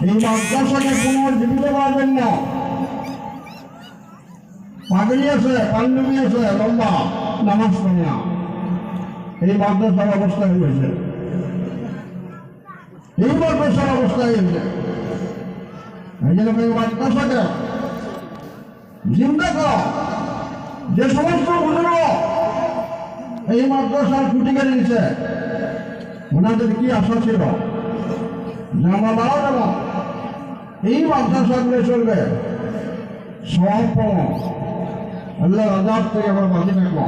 এই মাদ্রাসাকে পুনর্জীবিত করার জন্য পাগড়ি আছে, পাঞ্জাবি আছে, লম্বা নামাজ পড়ে না, এই মাদ্রাসার অবস্থা হয়েছে, এই মাদ্রাসার অবস্থা হয়েছে। এই জন্য এই মাদ্রাসাকে জিন্দা করা, যে সমস্ত বুজুর্গ এই মাদ্রাসার খুঁটি কেটে দিচ্ছে, ওনাদের কি আশা ছিল যে আমরা মারা যাব, এই মাদ্রাসাগুলো চলবে, সব পাবো, আল্লাহ আজাদ থেকে আমরা বাঁচে থাকবো।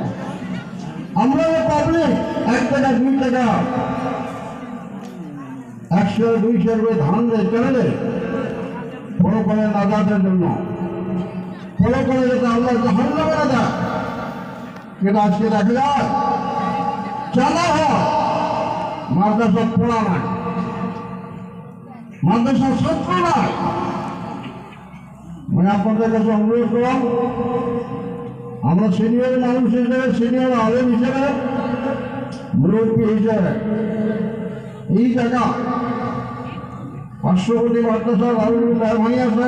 আমরা পাবলিক 1 টাকা 2 টাকা 100 200 করে ধান দেয় চলে দেয়, ফলো করে নাজাতের জন্য, ফলো করে যাতে আল্লাহ জাহান্নামে না যায়। কিন্তু আজকে দেখা যায় চালা হয় মাদ্রাসা পড়া নাই, মাদ্রাসার ছাত্র নাই। মানে আপনাদের কাছে অনুরোধ করলাম, আমরা সিনিয়র মানুষ হিসেবে, সিনিয়র আলেম হিসেবে, মুরব্বী হিসেবে এই জায়গা পার্শ্ববর্তী মাদ্রাসা রাহুল মেহরবানি আছে,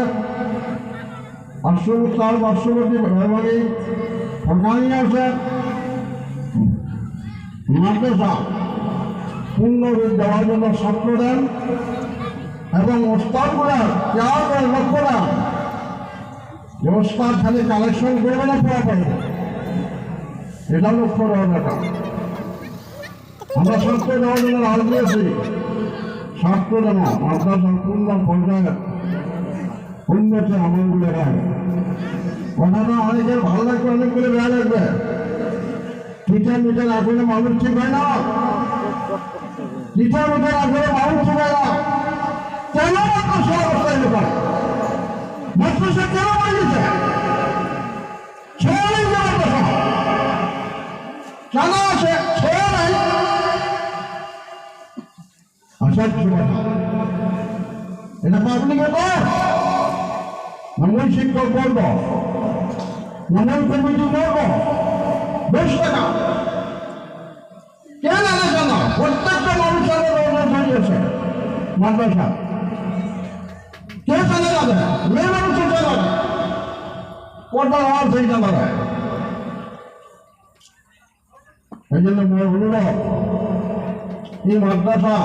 পার্শ্ববর্তী মেহরবানি ফরকানি আছে, মাদ্রাসা পূর্ণরূপ দেওয়ার জন্য ছাত্র দেন এবং ওস্তাদগুলার কেয়ার করে লক্ষ্য দেন যে ওস্তাদ খালি কালেকশন করবে না, পড়া পারবে, এটা লক্ষ্য দেওয়ার ব্যাপার। আমরা ছাত্র দেওয়ার জন্য রাজ দিয়েছি, ছাত্র দেব মাদ্রাসার পূর্ণ পর্যায়ে উন্নতি আমলগুলো রাখবে। কথাটা অনেকের ভালো লাগবে, অনেকগুলো বেয়া লাগবে। টিচার মিটার আসলে মানুষ ঠিক হয় না, টিচার মিটার আসলে মানুষ ঠিক হয় না। কেন মাদ্রাসা অবস্থায় লোক মাদ্রাসা কেন বানিয়েছে? ছেলে নেই মাদ্রাসা, কেন আছে? ছেলে নাই। আসার কথা এটা পাবলিকে কর, মূল শিক্ষক বলব, মূল কমিটি বলব, বেশ টাকা কেন আলাদা না? প্রত্যেকটা মানুষের হয়েছে মাদ্রাসা, কে চালে যাবে? মেয়ে মানুষের চালাবে, পর্দার আওয়াজ হয়ে চালাবে। এই জন্য অনুরোধ, এই মাদ্রাসা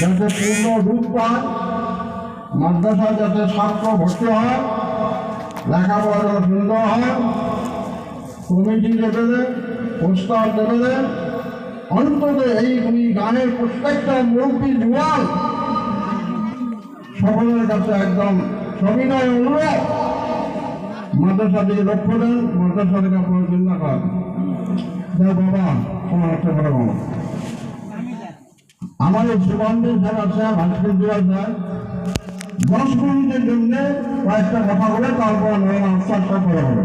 যাতে পূর্ণ রূপ পায়, মাদ্রাসা যাতে ছাত্র ভর্তি হয়, লেখাপড়া সুন্দর হয়, কমিটি দেবে, প্রস্তাব দেবে, অন্তত এই গানের প্রত্যেকটা মুরব্বী জুয়ান সকলের কাছে একদম সবিনয় অনুরোধ, মাদ্রাসা দিকে লক্ষ্য দেন, মাদ্রাসা থেকে আপনার চিন্তা করেন। বাবা তোমার একটা বড় বাবা আমার এই সুগন্ধের যারা আছে, ভাস্কর দেওয়া যায় 10 মিনিটের জন্য কয়েকটা কথা বলে তারপর নয় আনসার সব করা হবে।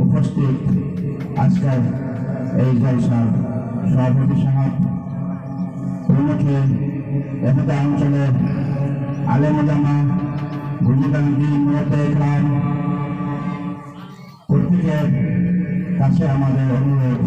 উপস্থিত আজকের এই জলসার সভাপতি সাহেব, প্রমুখে এখানে অঞ্চলের আলেম ওলামা, বুঝিদাঙ্গি, মুরব্বি ইকরাম, প্রত্যেকের কাছে আমাদের অনুরোধ,